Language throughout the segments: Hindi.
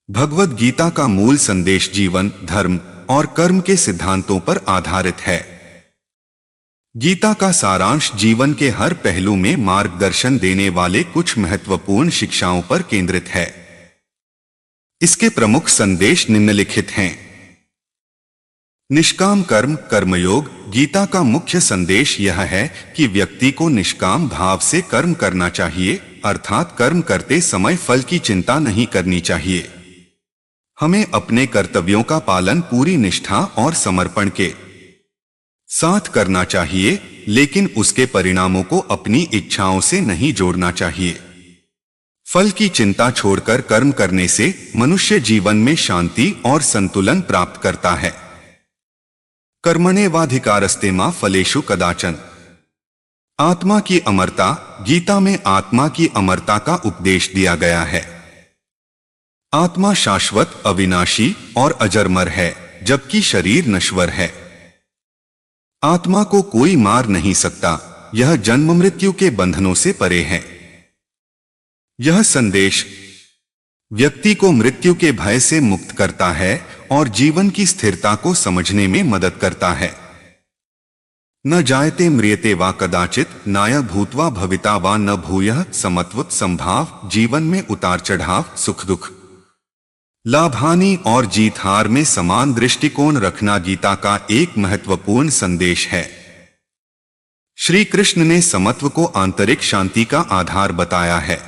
भगवद गीता का मूल संदेश जीवन, धर्म और कर्म के सिद्धांतों पर आधारित है। गीता का सारांश जीवन के हर पहलू में मार्गदर्शन देने वाले कुछ महत्वपूर्ण शिक्षाओं पर केंद्रित है। इसके प्रमुख संदेश निम्नलिखित हैं। निष्काम कर्म, कर्मयोग। गीता का मुख्य संदेश यह है कि व्यक्ति को निष्काम भाव से कर्म करना चाहिए, अर्थात कर्म करते समय फल की चिंता नहीं करनी चाहिए। हमें अपने कर्तव्यों का पालन पूरी निष्ठा और समर्पण के साथ करना चाहिए, लेकिन उसके परिणामों को अपनी इच्छाओं से नहीं जोड़ना चाहिए। फल की चिंता छोड़कर कर्म करने से मनुष्य जीवन में शांति और संतुलन प्राप्त करता है। कर्मण्येवाधिकारस्ते मा फलेषु कदाचन। आत्मा की अमरता। गीता में आत्मा की अमरता का उपदेश दिया गया है। आत्मा शाश्वत, अविनाशी और अजरमर है, जबकि शरीर नश्वर है। आत्मा को कोई मार नहीं सकता, यह जन्म मृत्यु के बंधनों से परे है। यह संदेश व्यक्ति को मृत्यु के भय से मुक्त करता है और जीवन की स्थिरता को समझने में मदद करता है। न जायते म्रियते वा कदाचित, नाय भूत्वा भविता वा न भूयः समत्व संभाव। जीवन में उतार चढ़ाव, सुख दुख, लाभ हानि और जीत हार में समान दृष्टिकोण रखना गीता का एक महत्वपूर्ण संदेश है। श्री कृष्ण ने समत्व को आंतरिक शांति का आधार बताया है।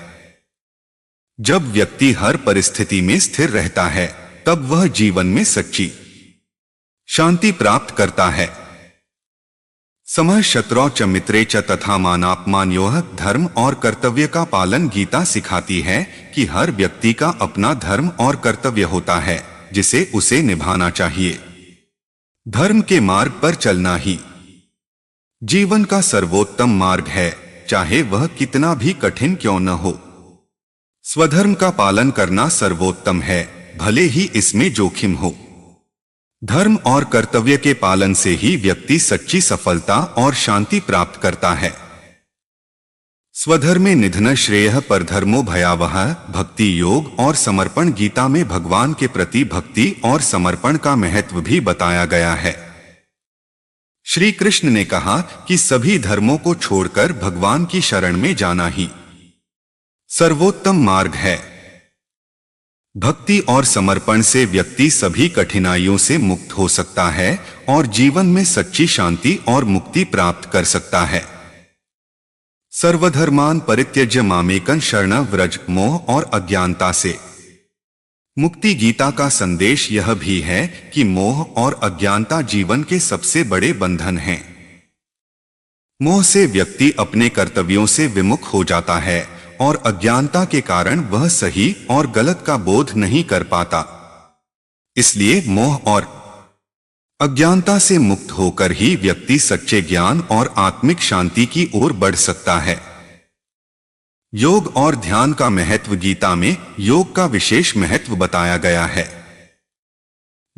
जब व्यक्ति हर परिस्थिति में स्थिर रहता है, तब वह जीवन में सच्ची शांति प्राप्त करता है। समः शत्रौ च मित्रे च तथा मानापमानयोः। धर्म और कर्तव्य का पालन गीता सिखाती है कि हर व्यक्ति का अपना धर्म और कर्तव्य होता है, जिसे उसे निभाना चाहिए। धर्म के मार्ग पर चलना ही जीवन का सर्वोत्तम मार्ग है, चाहे वह कितना भी कठिन क्यों न हो। स्वधर्म का पालन करना सर्वोत्तम है, भले ही इसमें जोखिम हो। धर्म और कर्तव्य के पालन से ही व्यक्ति सच्ची सफलता और शांति प्राप्त करता है। स्वधर्मे निधन श्रेयः परधर्मो भयावहः। भक्ति योग और समर्पण। गीता में भगवान के प्रति भक्ति और समर्पण का महत्व भी बताया गया है। श्री कृष्ण ने कहा कि सभी धर्मों को छोड़कर भगवान की शरण में जाना ही सर्वोत्तम मार्ग है। भक्ति और समर्पण से व्यक्ति सभी कठिनाइयों से मुक्त हो सकता है और जीवन में सच्ची शांति और मुक्ति प्राप्त कर सकता है। सर्वधर्मान परित्यज्य मामेकं शरणं व्रज। मोह और अज्ञानता से मुक्ति। गीता का संदेश यह भी है कि मोह और अज्ञानता जीवन के सबसे बड़े बंधन हैं। मोह से व्यक्ति अपने कर्तव्यों से विमुख हो जाता है और अज्ञानता के कारण वह सही और गलत का बोध नहीं कर पाता। इसलिए मोह और अज्ञानता से मुक्त होकर ही व्यक्ति सच्चे ज्ञान और आत्मिक शांति की ओर बढ़ सकता है। योग और ध्यान का महत्व। गीता में योग का विशेष महत्व बताया गया है।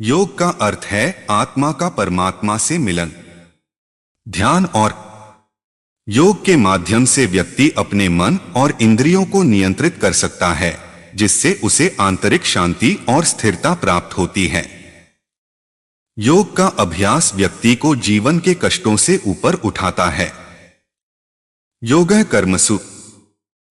योग का अर्थ है आत्मा का परमात्मा से मिलन। ध्यान और योग के माध्यम से व्यक्ति अपने मन और इंद्रियों को नियंत्रित कर सकता है, जिससे उसे आंतरिक शांति और स्थिरता प्राप्त होती है। योग का अभ्यास व्यक्ति को जीवन के कष्टों से ऊपर उठाता है। योगः कर्मसु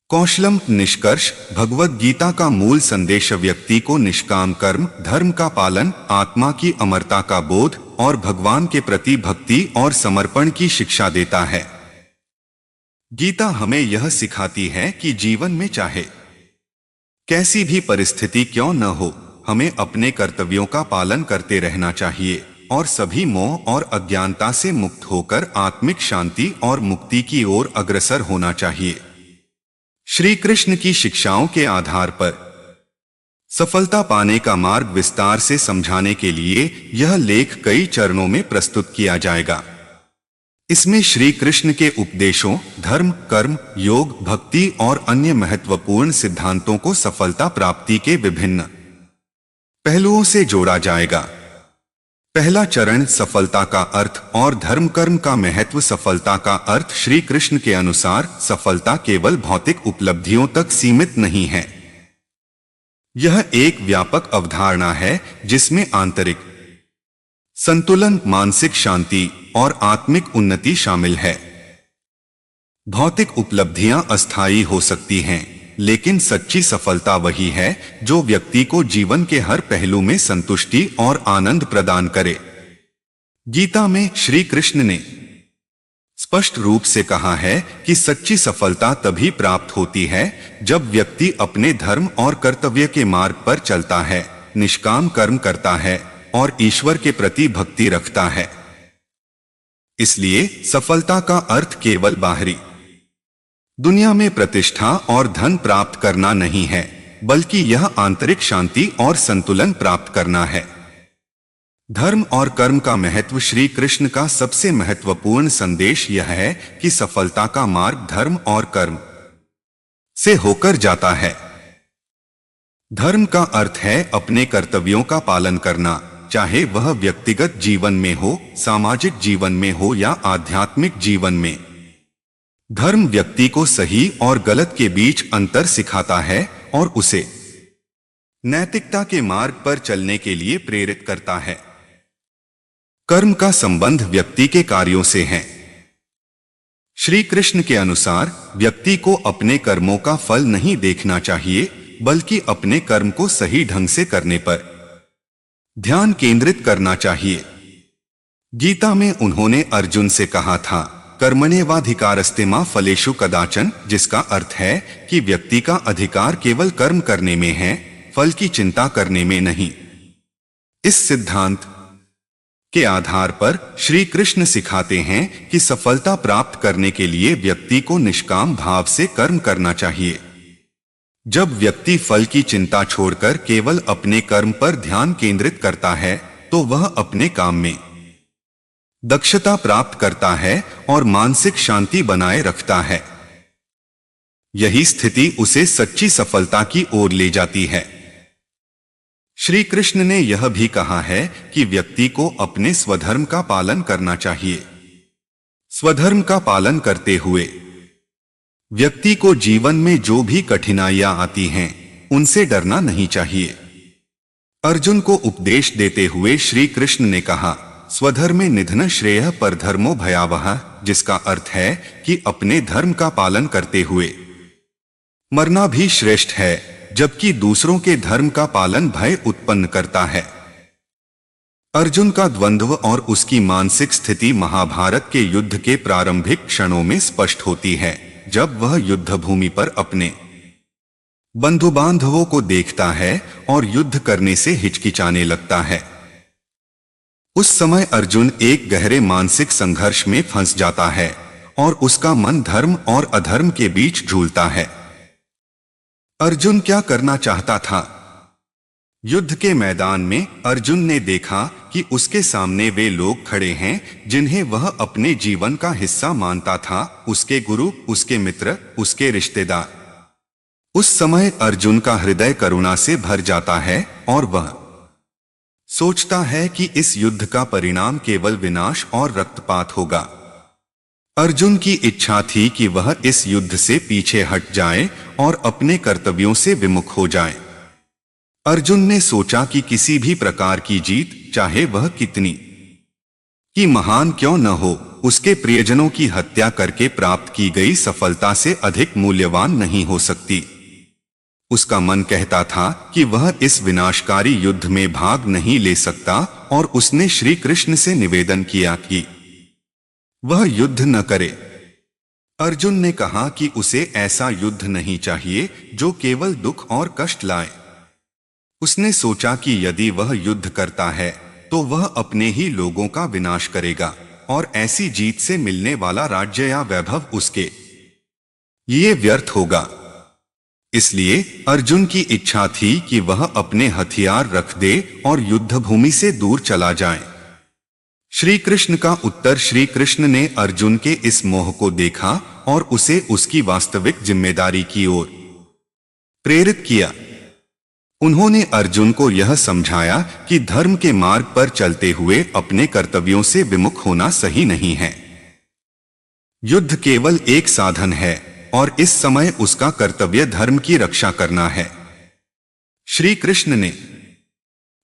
कौशलम। निष्कर्ष, भगवद गीता का मूल संदेश व्यक्ति को निष्काम कर्म, धर्म का पालन, आत्मा की अमरता का बोध और भगवान के प्रति भक्ति और समर्पण की शिक्षा देता है। गीता हमें यह सिखाती है कि जीवन में चाहे कैसी भी परिस्थिति क्यों न हो, हमें अपने कर्तव्यों का पालन करते रहना चाहिए और सभी मोह और अज्ञानता से मुक्त होकर आत्मिक शांति और मुक्ति की ओर अग्रसर होना चाहिए। श्री कृष्ण की शिक्षाओं के आधार पर सफलता पाने का मार्ग विस्तार से समझाने के लिए यह लेख कई चरणों में प्रस्तुत किया जाएगा। इसमें श्री कृष्ण के उपदेशों, धर्म, कर्म, योग, भक्ति और अन्य महत्वपूर्ण सिद्धांतों को सफलता प्राप्ति के विभिन्न पहलुओं से जोड़ा जाएगा। पहला चरण सफलता का अर्थ और धर्म कर्म का महत्व। सफलता का अर्थ श्री कृष्ण के अनुसार सफलता केवल भौतिक उपलब्धियों तक सीमित नहीं है। यह एक व्यापक अवधारणा है जिसमें आंतरिक संतुलन, मानसिक शांति और आत्मिक उन्नति शामिल है। भौतिक उपलब्धियां अस्थायी हो सकती हैं, लेकिन सच्ची सफलता वही है जो व्यक्ति को जीवन के हर पहलू में संतुष्टि और आनंद प्रदान करे। गीता में श्री कृष्ण ने स्पष्ट रूप से कहा है कि सच्ची सफलता तभी प्राप्त होती है जब व्यक्ति अपने धर्म और कर्तव्य के मार्ग पर चलता है, निष्काम कर्म करता है और ईश्वर के प्रति भक्ति रखता है। इसलिए सफलता का अर्थ केवल बाहरी दुनिया में प्रतिष्ठा और धन प्राप्त करना नहीं है, बल्कि यह आंतरिक शांति और संतुलन प्राप्त करना है। धर्म और कर्म का महत्व। श्री कृष्ण का सबसे महत्वपूर्ण संदेश यह है कि सफलता का मार्ग धर्म और कर्म से होकर जाता है। धर्म का अर्थ है अपने कर्तव्यों का पालन करना, चाहे वह व्यक्तिगत जीवन में हो, सामाजिक जीवन में हो या आध्यात्मिक जीवन में। धर्म व्यक्ति को सही और गलत के बीच अंतर सिखाता है और उसे नैतिकता के मार्ग पर चलने के लिए प्रेरित करता है। कर्म का संबंध व्यक्ति के कार्यों से है। श्री कृष्ण के अनुसार व्यक्ति को अपने कर्मों का फल नहीं देखना चाहिए, बल्कि अपने कर्म को सही ढंग से करने पर ध्यान केंद्रित करना चाहिए। गीता में उन्होंने अर्जुन से कहा था, कर्मण्येवाधिकारस्ते मा फलेषु कदाचन, जिसका अर्थ है कि व्यक्ति का अधिकार केवल कर्म करने में है, फल की चिंता करने में नहीं। इस सिद्धांत के आधार पर श्री कृष्ण सिखाते हैं कि सफलता प्राप्त करने के लिए व्यक्ति को निष्काम भाव से कर्म करना चाहिए। जब व्यक्ति फल की चिंता छोड़कर केवल अपने कर्म पर ध्यान केंद्रित करता है, तो वह अपने काम में दक्षता प्राप्त करता है और मानसिक शांति बनाए रखता है। यही स्थिति उसे सच्ची सफलता की ओर ले जाती है। श्री कृष्ण ने यह भी कहा है कि व्यक्ति को अपने स्वधर्म का पालन करना चाहिए। स्वधर्म का पालन करते हुए व्यक्ति को जीवन में जो भी कठिनाइयां आती हैं, उनसे डरना नहीं चाहिए। अर्जुन को उपदेश देते हुए श्री कृष्ण ने कहा, स्वधर्मे निधन श्रेयः परधर्मो भयावह, जिसका अर्थ है कि अपने धर्म का पालन करते हुए मरना भी श्रेष्ठ है, जबकि दूसरों के धर्म का पालन भय उत्पन्न करता है। अर्जुन का द्वंद्व और उसकी मानसिक स्थिति महाभारत के युद्ध के प्रारंभिक क्षणों में स्पष्ट होती है, जब वह युद्ध भूमि पर अपने बंधु बांधवों को देखता है और युद्ध करने से हिचकिचाने लगता है। उस समय अर्जुन एक गहरे मानसिक संघर्ष में फंस जाता है और उसका मन धर्म और अधर्म के बीच झूलता है। अर्जुन क्या करना चाहता था? युद्ध के मैदान में अर्जुन ने देखा कि उसके सामने वे लोग खड़े हैं जिन्हें वह अपने जीवन का हिस्सा मानता था, उसके गुरु, उसके मित्र, उसके रिश्तेदार। उस समय अर्जुन का हृदय करुणा से भर जाता है और वह सोचता है कि इस युद्ध का परिणाम केवल विनाश और रक्तपात होगा। अर्जुन की इच्छा थी कि वह इस युद्ध से पीछे हट जाए और अपने कर्तव्यों से विमुख हो जाए। अर्जुन ने सोचा कि किसी भी प्रकार की जीत, चाहे वह कितनी ही महान क्यों न हो, उसके प्रियजनों की हत्या करके प्राप्त की गई सफलता से अधिक मूल्यवान नहीं हो सकती। उसका मन कहता था कि वह इस विनाशकारी युद्ध में भाग नहीं ले सकता और उसने श्री कृष्ण से निवेदन किया कि वह युद्ध न करे। अर्जुन ने कहा कि उसे ऐसा युद्ध नहीं चाहिए जो केवल दुख और कष्ट लाए। उसने सोचा कि यदि वह युद्ध करता है तो वह अपने ही लोगों का विनाश करेगा और ऐसी जीत से मिलने वाला राज्य या वैभव उसके लिए व्यर्थ होगा। इसलिए अर्जुन की इच्छा थी कि वह अपने हथियार रख दे और युद्ध भूमि से दूर चला जाए। श्री कृष्ण का उत्तर। श्री कृष्ण ने अर्जुन के इस मोह को देखा और उसे उसकी वास्तविक जिम्मेदारी की ओर प्रेरित किया। उन्होंने अर्जुन को यह समझाया कि धर्म के मार्ग पर चलते हुए अपने कर्तव्यों से विमुख होना सही नहीं है। युद्ध केवल एक साधन है और इस समय उसका कर्तव्य धर्म की रक्षा करना है। श्री कृष्ण ने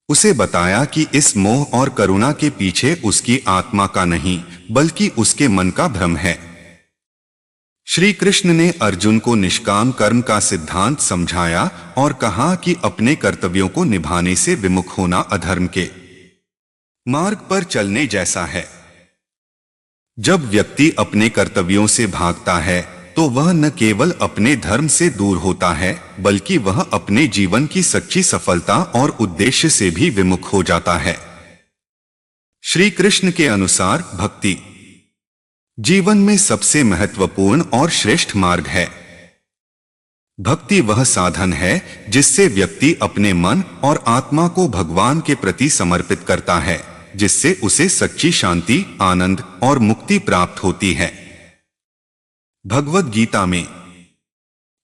उसे बताया कि इस मोह और करुणा के पीछे उसकी आत्मा का नहीं बल्कि उसके मन का भ्रम है। श्री कृष्ण ने अर्जुन को निष्काम कर्म का सिद्धांत समझाया और कहा कि अपने कर्तव्यों को निभाने से विमुख होना अधर्म के मार्ग पर चलने जैसा है। जब व्यक्ति अपने कर्तव्यों से भागता है तो वह न केवल अपने धर्म से दूर होता है बल्कि वह अपने जीवन की सच्ची सफलता और उद्देश्य से भी विमुख हो जाता है। श्री कृष्ण के अनुसार भक्ति जीवन में सबसे महत्वपूर्ण और श्रेष्ठ मार्ग है। भक्ति वह साधन है जिससे व्यक्ति अपने मन और आत्मा को भगवान के प्रति समर्पित करता है, जिससे उसे सच्ची शांति, आनंद और मुक्ति प्राप्त होती है। भगवद गीता में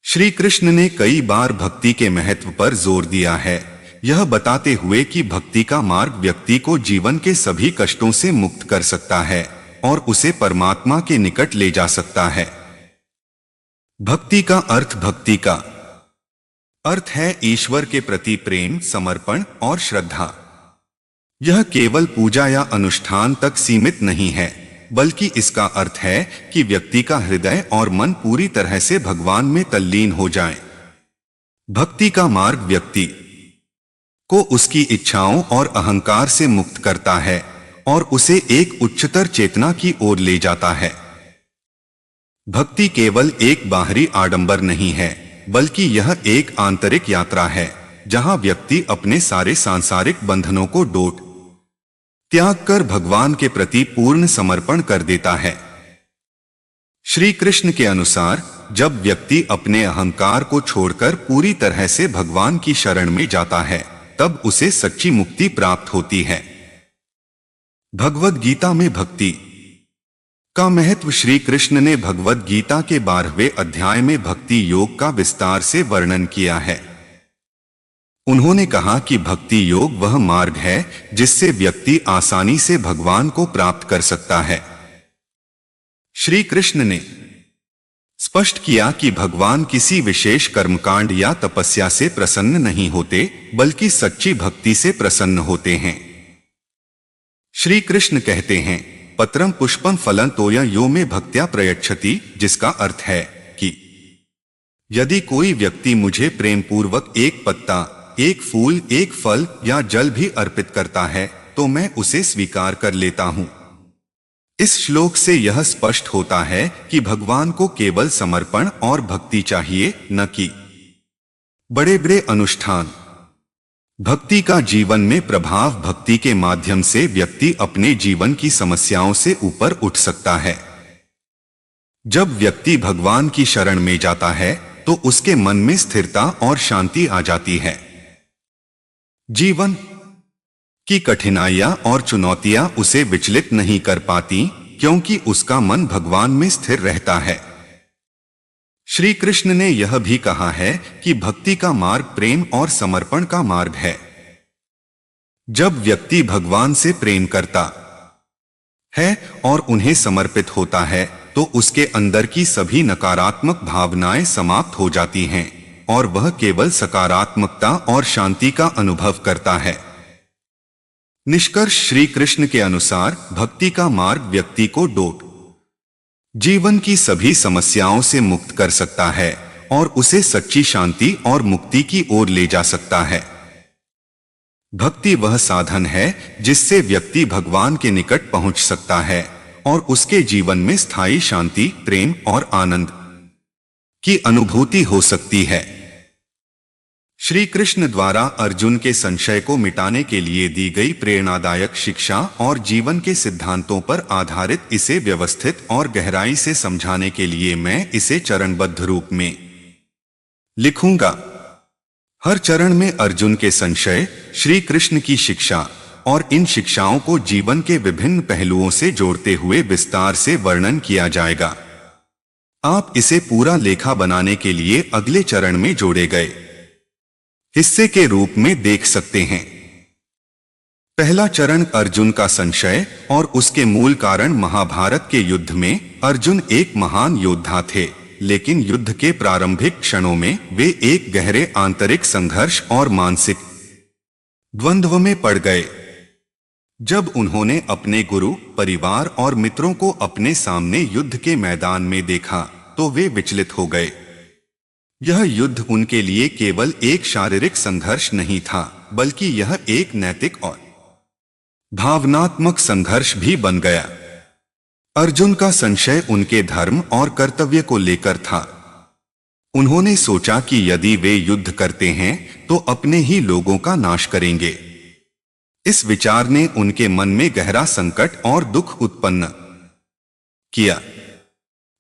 श्री कृष्ण ने कई बार भक्ति के महत्व पर जोर दिया है, यह बताते हुए कि भक्ति का मार्ग व्यक्ति को जीवन के सभी कष्टों से मुक्त कर सकता है और उसे परमात्मा के निकट ले जा सकता है। भक्ति का अर्थ है ईश्वर के प्रति प्रेम, समर्पण और श्रद्धा। यह केवल पूजा या अनुष्ठान तक सीमित नहीं है, बल्कि इसका अर्थ है कि व्यक्ति का हृदय और मन पूरी तरह से भगवान में तल्लीन हो जाए। भक्ति का मार्ग व्यक्ति को उसकी इच्छाओं और अहंकार से मुक्त करता है और उसे एक उच्चतर चेतना की ओर ले जाता है। भक्ति केवल एक बाहरी आडंबर नहीं है, बल्कि यह एक आंतरिक यात्रा है जहां व्यक्ति अपने सारे सांसारिक बंधनों को त्याग कर भगवान के प्रति पूर्ण समर्पण कर देता है। श्री कृष्ण के अनुसार जब व्यक्ति अपने अहंकार को छोड़कर पूरी तरह से भगवान की शरण में जाता है, तब उसे सच्ची मुक्ति प्राप्त होती है। भगवद गीता में भक्ति का महत्व श्री कृष्ण ने भगवद गीता के 12वें अध्याय में भक्ति योग का विस्तार से वर्णन किया है। उन्होंने कहा कि भक्ति योग वह मार्ग है जिससे व्यक्ति आसानी से भगवान को प्राप्त कर सकता है। श्री कृष्ण ने स्पष्ट किया कि भगवान किसी विशेष कर्मकांड या तपस्या से प्रसन्न नहीं होते, बल्कि सच्ची भक्ति से प्रसन्न होते हैं। श्री कृष्ण कहते हैं, पत्रम पुष्पम फलं तोयं यो मे भक्त्या प्रयच्छति, जिसका अर्थ है कि यदि कोई व्यक्ति मुझे प्रेम पूर्वक एक पत्ता, एक फूल, एक फल या जल भी अर्पित करता है तो मैं उसे स्वीकार कर लेता हूं। इस श्लोक से यह स्पष्ट होता है कि भगवान को केवल समर्पण और भक्ति चाहिए, न कि बड़े बड़े अनुष्ठान। भक्ति का जीवन में प्रभाव भक्ति के माध्यम से व्यक्ति अपने जीवन की समस्याओं से ऊपर उठ सकता है। जब व्यक्ति भगवान की शरण में जाता है तो उसके मन में स्थिरता और शांति आ जाती है। जीवन की कठिनाइयां और चुनौतियां उसे विचलित नहीं कर पाती, क्योंकि उसका मन भगवान में स्थिर रहता है। श्री कृष्ण ने यह भी कहा है कि भक्ति का मार्ग प्रेम और समर्पण का मार्ग है। जब व्यक्ति भगवान से प्रेम करता है और उन्हें समर्पित होता है तो उसके अंदर की सभी नकारात्मक भावनाएं समाप्त हो जाती हैं और वह केवल सकारात्मकता और शांति का अनुभव करता है। निष्कर्ष श्री कृष्ण के अनुसार भक्ति का मार्ग व्यक्ति को जीवन की सभी समस्याओं से मुक्त कर सकता है और उसे सच्ची शांति और मुक्ति की ओर ले जा सकता है। भक्ति वह साधन है जिससे व्यक्ति भगवान के निकट पहुंच सकता है और उसके जीवन में स्थायी शांति, प्रेम और आनंद की अनुभूति हो सकती है। श्री कृष्ण द्वारा अर्जुन के संशय को मिटाने के लिए दी गई प्रेरणादायक शिक्षा और जीवन के सिद्धांतों पर आधारित इसे व्यवस्थित और गहराई से समझाने के लिए मैं इसे चरणबद्ध रूप में लिखूंगा। हर चरण में अर्जुन के संशय, श्री कृष्ण की शिक्षा और इन शिक्षाओं को जीवन के विभिन्न पहलुओं से जोड़ते हुए विस्तार से वर्णन किया जाएगा। आप इसे पूरा लेखा बनाने के लिए अगले चरण में जोड़े गए हिस्से के रूप में देख सकते हैं। पहला चरण अर्जुन का संशय और उसके मूल कारण। महाभारत के युद्ध में अर्जुन एक महान योद्धा थे, लेकिन युद्ध के प्रारंभिक क्षणों में वे एक गहरे आंतरिक संघर्ष और मानसिक द्वंद्व में पड़ गए। जब उन्होंने अपने गुरु, परिवार और मित्रों को अपने सामने युद्ध के मैदान में देखा तो वे विचलित हो गए। यह युद्ध उनके लिए केवल एक शारीरिक संघर्ष नहीं था, बल्कि यह एक नैतिक और भावनात्मक संघर्ष भी बन गया। अर्जुन का संशय उनके धर्म और कर्तव्य को लेकर था। उन्होंने सोचा कि यदि वे युद्ध करते हैं तो अपने ही लोगों का नाश करेंगे। इस विचार ने उनके मन में गहरा संकट और दुख उत्पन्न किया।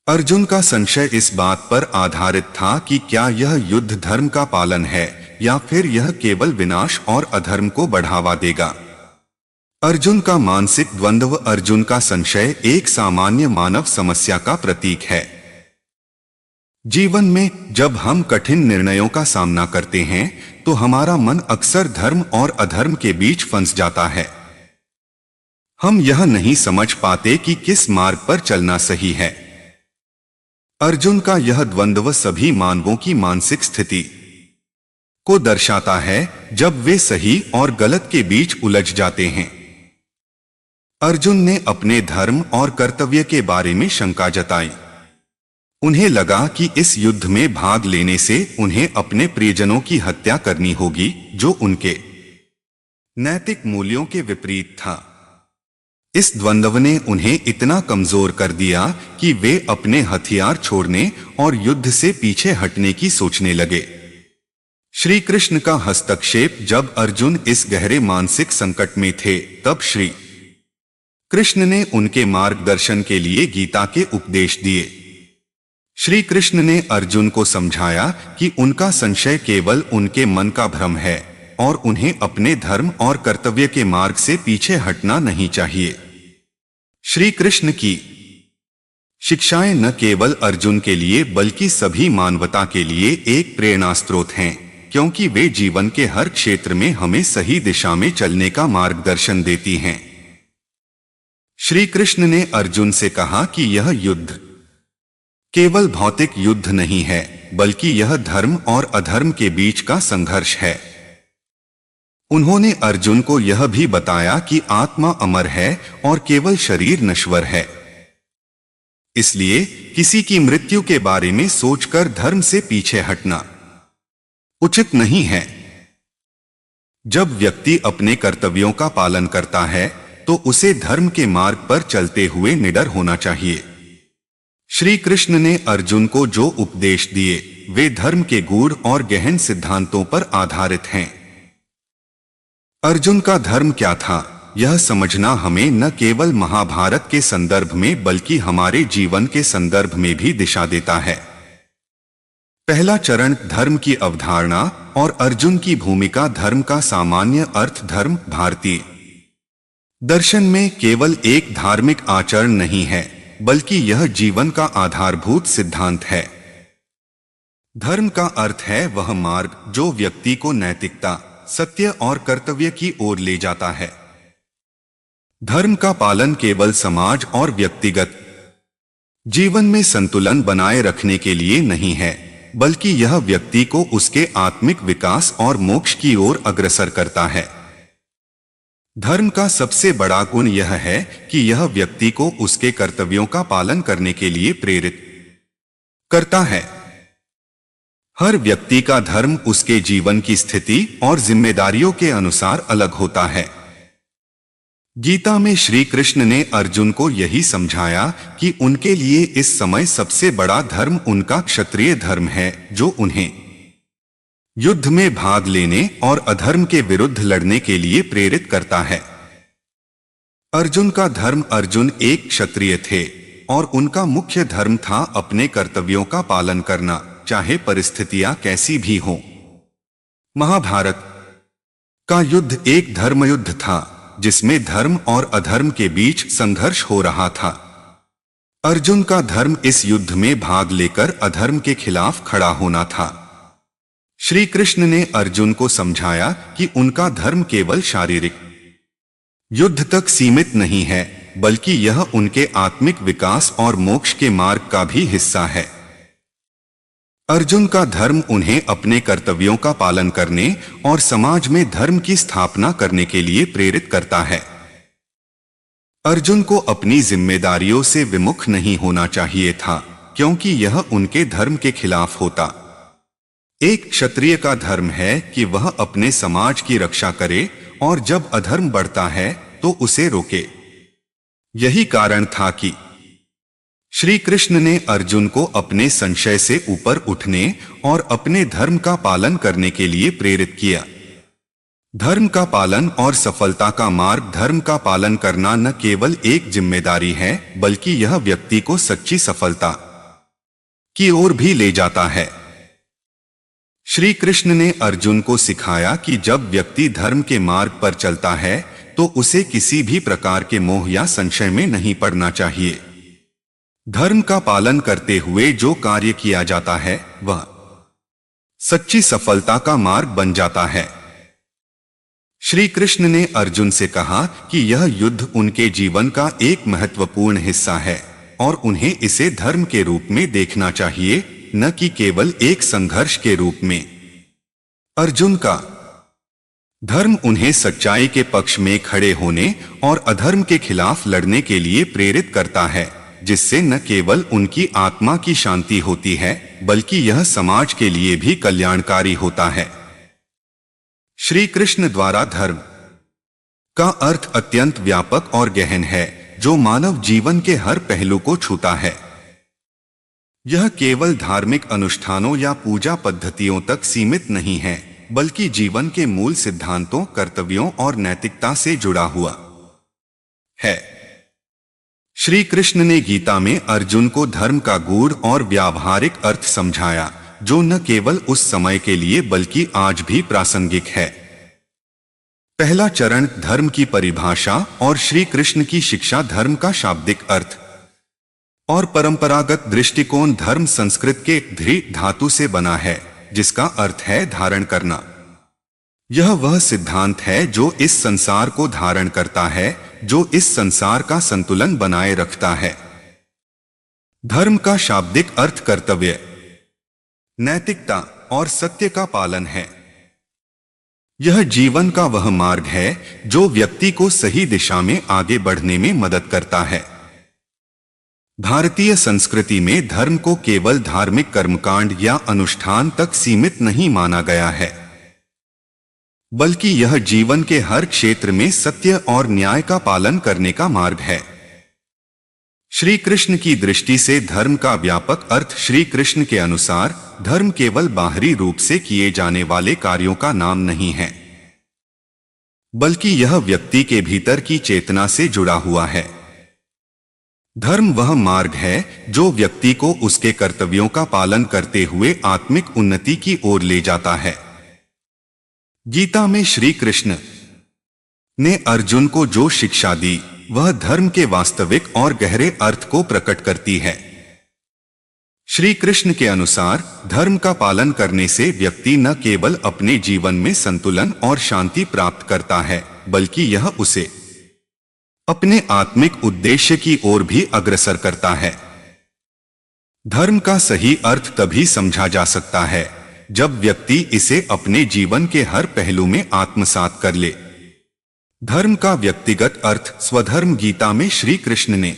अर्जुन का संशय इस बात पर आधारित था कि क्या यह युद्ध धर्म का पालन है या फिर यह केवल विनाश और अधर्म को बढ़ावा देगा। अर्जुन का मानसिक द्वंद्व, अर्जुन का संशय एक सामान्य मानव समस्या का प्रतीक है। जीवन में जब हम कठिन निर्णयों का सामना करते हैं तो हमारा मन अक्सर धर्म और अधर्म के बीच फंस जाता है। हम यह नहीं समझ पाते कि किस मार्ग पर चलना सही है। अर्जुन का यह द्वंद्व सभी मानवों की मानसिक स्थिति को दर्शाता है जब वे सही और गलत के बीच उलझ जाते हैं। अर्जुन ने अपने धर्म और कर्तव्य के बारे में शंका जताई। उन्हें लगा कि इस युद्ध में भाग लेने से उन्हें अपने प्रियजनों की हत्या करनी होगी, जो उनके नैतिक मूल्यों के विपरीत था। इस द्वंद्व ने उन्हें इतना कमजोर कर दिया कि वे अपने हथियार छोड़ने और युद्ध से पीछे हटने की सोचने लगे। श्री कृष्ण का हस्तक्षेप, जब अर्जुन इस गहरे मानसिक संकट में थे तब श्री कृष्ण ने उनके मार्गदर्शन के लिए गीता के उपदेश दिए। श्री कृष्ण ने अर्जुन को समझाया कि उनका संशय केवल उनके मन का भ्रम है और उन्हें अपने धर्म और कर्तव्य के मार्ग से पीछे हटना नहीं चाहिए। श्री कृष्ण की शिक्षाएं न केवल अर्जुन के लिए बल्कि सभी मानवता के लिए एक प्रेरणा स्रोत हैं, क्योंकि वे जीवन के हर क्षेत्र में हमें सही दिशा में चलने का मार्गदर्शन देती हैं। श्री कृष्ण ने अर्जुन से कहा कि यह युद्ध केवल भौतिक युद्ध नहीं है, बल्कि यह धर्म और अधर्म के बीच का संघर्ष है। उन्होंने अर्जुन को यह भी बताया कि आत्मा अमर है और केवल शरीर नश्वर है। इसलिए किसी की मृत्यु के बारे में सोचकर धर्म से पीछे हटना उचित नहीं है। जब व्यक्ति अपने कर्तव्यों का पालन करता है तो उसे धर्म के मार्ग पर चलते हुए निडर होना चाहिए। श्री कृष्ण ने अर्जुन को जो उपदेश दिए वे धर्म के गूढ़ और गहन सिद्धांतों पर आधारित हैं। अर्जुन का धर्म क्या था, यह समझना हमें न केवल महाभारत के संदर्भ में बल्कि हमारे जीवन के संदर्भ में भी दिशा देता है। पहला चरण, धर्म की अवधारणा और अर्जुन की भूमिका। धर्म का सामान्य अर्थ धर्म भारतीय दर्शन में केवल एक धार्मिक आचरण नहीं है, बल्कि यह जीवन का आधारभूत सिद्धांत है। धर्म का अर्थ है वह मार्ग जो व्यक्ति को नैतिकता, सत्य और कर्तव्य की ओर ले जाता है। धर्म का पालन केवल समाज और व्यक्तिगत जीवन में संतुलन बनाए रखने के लिए नहीं है, बल्कि यह व्यक्ति को उसके आत्मिक विकास और मोक्ष की ओर अग्रसर करता है। धर्म का सबसे बड़ा गुण यह है कि यह व्यक्ति को उसके कर्तव्यों का पालन करने के लिए प्रेरित करता है। हर व्यक्ति का धर्म उसके जीवन की स्थिति और जिम्मेदारियों के अनुसार अलग होता है। गीता में श्री कृष्ण ने अर्जुन को यही समझाया कि उनके लिए इस समय सबसे बड़ा धर्म उनका क्षत्रिय धर्म है, जो उन्हें युद्ध में भाग लेने और अधर्म के विरुद्ध लड़ने के लिए प्रेरित करता है। अर्जुन का धर्म, अर्जुन एक क्षत्रिय थे और उनका मुख्य धर्म था अपने कर्तव्यों का पालन करना, चाहे परिस्थितियां कैसी भी हों। महाभारत का युद्ध एक धर्मयुद्ध था जिसमें धर्म और अधर्म के बीच संघर्ष हो रहा था। अर्जुन का धर्म इस युद्ध में भाग लेकर अधर्म के खिलाफ खड़ा होना था। श्री कृष्ण ने अर्जुन को समझाया कि उनका धर्म केवल शारीरिक युद्ध तक सीमित नहीं है, बल्कि यह उनके आत्मिक विकास और मोक्ष के मार्ग का भी हिस्सा है। अर्जुन का धर्म उन्हें अपने कर्तव्यों का पालन करने और समाज में धर्म की स्थापना करने के लिए प्रेरित करता है। अर्जुन को अपनी जिम्मेदारियों से विमुख नहीं होना चाहिए था, क्योंकि यह उनके धर्म के खिलाफ होता। एक क्षत्रिय का धर्म है कि वह अपने समाज की रक्षा करे और जब अधर्म बढ़ता है तो उसे रोके। यही कारण था कि श्री कृष्ण ने अर्जुन को अपने संशय से ऊपर उठने और अपने धर्म का पालन करने के लिए प्रेरित किया। धर्म का पालन और सफलता का मार्ग। धर्म का पालन करना न केवल एक जिम्मेदारी है, बल्कि यह व्यक्ति को सच्ची सफलता की ओर भी ले जाता है। श्री कृष्ण ने अर्जुन को सिखाया कि जब व्यक्ति धर्म के मार्ग पर चलता है तो उसे किसी भी प्रकार के मोह या संशय में नहीं पड़ना चाहिए। धर्म का पालन करते हुए जो कार्य किया जाता है वह सच्ची सफलता का मार्ग बन जाता है। श्री कृष्ण ने अर्जुन से कहा कि यह युद्ध उनके जीवन का एक महत्वपूर्ण हिस्सा है और उन्हें इसे धर्म के रूप में देखना चाहिए, न कि केवल एक संघर्ष के रूप में। अर्जुन का धर्म उन्हें सच्चाई के पक्ष में खड़े होने और अधर्म के खिलाफ लड़ने के लिए प्रेरित करता है, जिससे न केवल उनकी आत्मा की शांति होती है, बल्कि यह समाज के लिए भी कल्याणकारी होता है। श्री कृष्ण द्वारा धर्म का अर्थ अत्यंत व्यापक और गहन है, जो मानव जीवन के हर पहलू को छूता है। यह केवल धार्मिक अनुष्ठानों या पूजा पद्धतियों तक सीमित नहीं है, बल्कि जीवन के मूल सिद्धांतों, कर्तव्यों और नैतिकता से जुड़ा हुआ है। श्री कृष्ण ने गीता में अर्जुन को धर्म का गूढ़ और व्यावहारिक अर्थ समझाया, जो न केवल उस समय के लिए बल्कि आज भी प्रासंगिक है। पहला चरण धर्म की परिभाषा और श्री कृष्ण की शिक्षा। धर्म का शाब्दिक अर्थ और परंपरागत दृष्टिकोण। धर्म संस्कृत के धृ धातु से बना है, जिसका अर्थ है धारण करना। यह वह सिद्धांत है जो इस संसार को धारण करता है, जो इस संसार का संतुलन बनाए रखता है। धर्म का शाब्दिक अर्थ कर्तव्य, नैतिकता और सत्य का पालन है। यह जीवन का वह मार्ग है जो व्यक्ति को सही दिशा में आगे बढ़ने में मदद करता है। भारतीय संस्कृति में धर्म को केवल धार्मिक कर्मकांड या अनुष्ठान तक सीमित नहीं माना गया है, बल्कि यह जीवन के हर क्षेत्र में सत्य और न्याय का पालन करने का मार्ग है। श्री कृष्ण की दृष्टि से धर्म का व्यापक अर्थ। श्री कृष्ण के अनुसार धर्म केवल बाहरी रूप से किए जाने वाले कार्यों का नाम नहीं है, बल्कि यह व्यक्ति के भीतर की चेतना से जुड़ा हुआ है। धर्म वह मार्ग है जो व्यक्ति को उसके कर्तव्यों का पालन करते हुए आत्मिक उन्नति की ओर ले जाता है। गीता में श्री कृष्ण ने अर्जुन को जो शिक्षा दी, वह धर्म के वास्तविक और गहरे अर्थ को प्रकट करती है। श्री कृष्ण के अनुसार धर्म का पालन करने से व्यक्ति न केवल अपने जीवन में संतुलन और शांति प्राप्त करता है, बल्कि यह उसे अपने आत्मिक उद्देश्य की ओर भी अग्रसर करता है। धर्म का सही अर्थ तभी समझा जा सकता है जब व्यक्ति इसे अपने जीवन के हर पहलू में आत्मसात कर ले। धर्म का व्यक्तिगत अर्थ स्वधर्म। गीता में श्री कृष्ण ने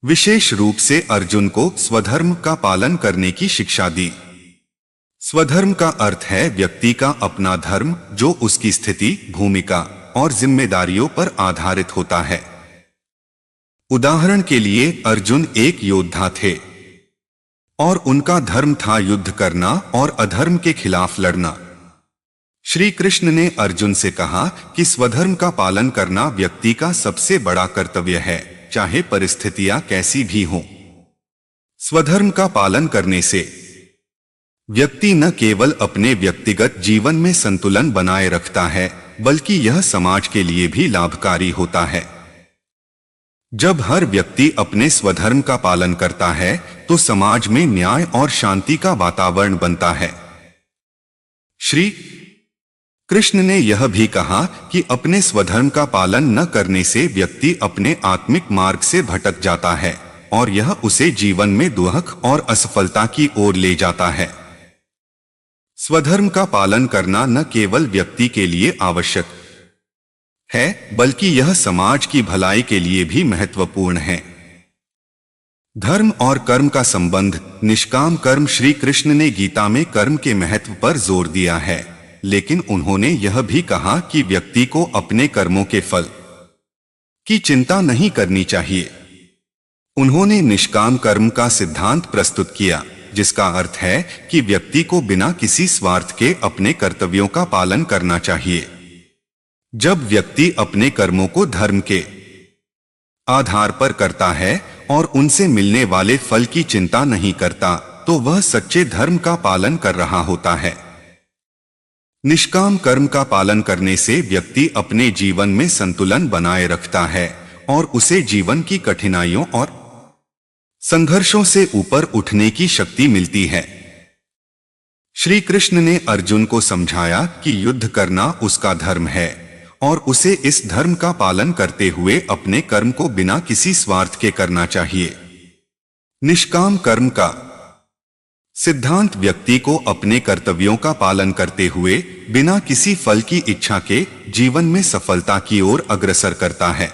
विशेष रूप से अर्जुन को स्वधर्म का पालन करने की शिक्षा दी। स्वधर्म का अर्थ है व्यक्ति का अपना धर्म, जो उसकी स्थिति, भूमिका और जिम्मेदारियों पर आधारित होता है। उदाहरण के लिए अर्जुन एक योद्धा थे और उनका धर्म था युद्ध करना और अधर्म के खिलाफ लड़ना। श्री कृष्ण ने अर्जुन से कहा कि स्वधर्म का पालन करना व्यक्ति का सबसे बड़ा कर्तव्य है, चाहे परिस्थितियां कैसी भी हों। स्वधर्म का पालन करने से व्यक्ति न केवल अपने व्यक्तिगत जीवन में संतुलन बनाए रखता है, बल्कि यह समाज के लिए भी लाभकारी होता है। जब हर व्यक्ति अपने स्वधर्म का पालन करता है तो समाज में न्याय और शांति का वातावरण बनता है। श्री कृष्ण ने यह भी कहा कि अपने स्वधर्म का पालन न करने से व्यक्ति अपने आत्मिक मार्ग से भटक जाता है और यह उसे जीवन में दुख और असफलता की ओर ले जाता है। स्वधर्म का पालन करना न केवल व्यक्ति के लिए आवश्यक है, बल्कि यह समाज की भलाई के लिए भी महत्वपूर्ण है। धर्म और कर्म का संबंध। निष्काम कर्म। श्री कृष्ण ने गीता में कर्म के महत्व पर जोर दिया है, लेकिन उन्होंने यह भी कहा कि व्यक्ति को अपने कर्मों के फल की चिंता नहीं करनी चाहिए। उन्होंने निष्काम कर्म का सिद्धांत प्रस्तुत किया, जिसका अर्थ है कि व्यक्ति को बिना किसी स्वार्थ के अपने कर्तव्यों का पालन करना चाहिए। जब व्यक्ति अपने कर्मों को धर्म के आधार पर करता है और उनसे मिलने वाले फल की चिंता नहीं करता, तो वह सच्चे धर्म का पालन कर रहा होता है। निष्काम कर्म का पालन करने से व्यक्ति अपने जीवन में संतुलन बनाए रखता है और उसे जीवन की कठिनाइयों और संघर्षों से ऊपर उठने की शक्ति मिलती है। श्री कृष्ण ने अर्जुन को समझाया कि युद्ध करना उसका धर्म है और उसे इस धर्म का पालन करते हुए अपने कर्म को बिना किसी स्वार्थ के करना चाहिए। निष्काम कर्म का सिद्धांत व्यक्ति को अपने कर्तव्यों का पालन करते हुए बिना किसी फल की इच्छा के जीवन में सफलता की ओर अग्रसर करता है।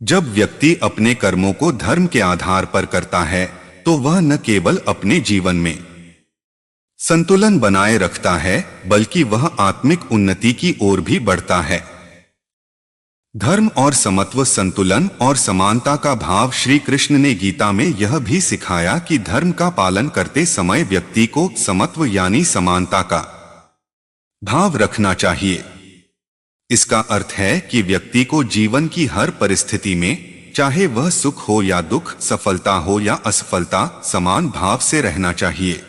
जब व्यक्ति अपने कर्मों को धर्म के आधार पर करता है, तो वह न केवल अपने जीवन में संतुलन बनाए रखता है, बल्कि वह आत्मिक उन्नति की ओर भी बढ़ता है। धर्म और समत्व। संतुलन और समानता का भाव। श्री कृष्ण ने गीता में यह भी सिखाया कि धर्म का पालन करते समय व्यक्ति को समत्व यानी समानता का भाव रखना चाहिए। इसका अर्थ है कि व्यक्ति को जीवन की हर परिस्थिति में, चाहे वह सुख हो या दुख, सफलता हो या असफलता, समान भाव से रहना चाहिए।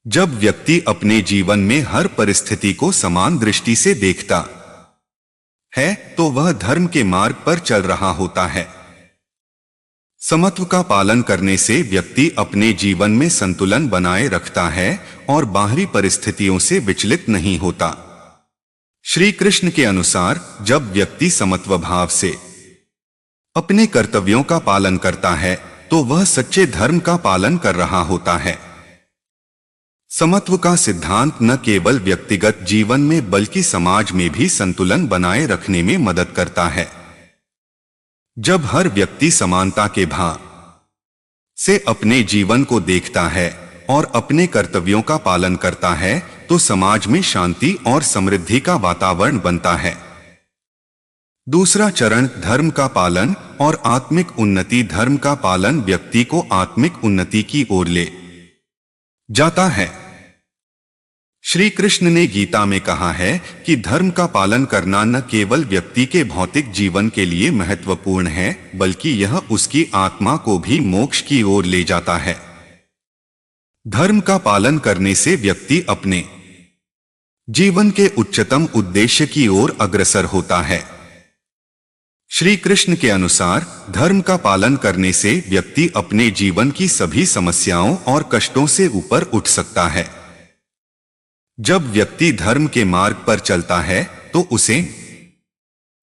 जब व्यक्ति अपने जीवन में हर परिस्थिति को समान दृष्टि से देखता है, तो वह धर्म के मार्ग पर चल रहा होता है। समत्व का पालन करने से व्यक्ति अपने जीवन में संतुलन बनाए रखता है और बाहरी परिस्थितियों से विचलित नहीं होता। श्री कृष्ण के अनुसार जब व्यक्ति समत्व भाव से अपने कर्तव्यों का पालन करता है, तो वह सच्चे धर्म का पालन कर रहा होता है। समत्व का सिद्धांत न केवल व्यक्तिगत जीवन में बल्कि समाज में भी संतुलन बनाए रखने में मदद करता है। जब हर व्यक्ति समानता के भाव से अपने जीवन को देखता है और अपने कर्तव्यों का पालन करता है, तो समाज में शांति और समृद्धि का वातावरण बनता है। दूसरा चरण, धर्म का पालन और आत्मिक उन्नति। धर्म का पालन व्यक्ति को आत्मिक उन्नति की ओर ले जाता है। श्री कृष्ण ने गीता में कहा है कि धर्म का पालन करना न केवल व्यक्ति के भौतिक जीवन के लिए महत्वपूर्ण है, बल्कि यह उसकी आत्मा को भी मोक्ष की ओर ले जाता है। धर्म का पालन करने से व्यक्ति अपने जीवन के उच्चतम उद्देश्य की ओर अग्रसर होता है। श्री कृष्ण के अनुसार धर्म का पालन करने से व्यक्ति अपने जीवन की सभी समस्याओं और कष्टों से ऊपर उठ सकता है। जब व्यक्ति धर्म के मार्ग पर चलता है, तो उसे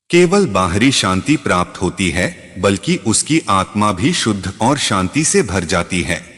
केवल बाहरी शांति प्राप्त होती है, बल्कि उसकी आत्मा भी शुद्ध और शांति से भर जाती है।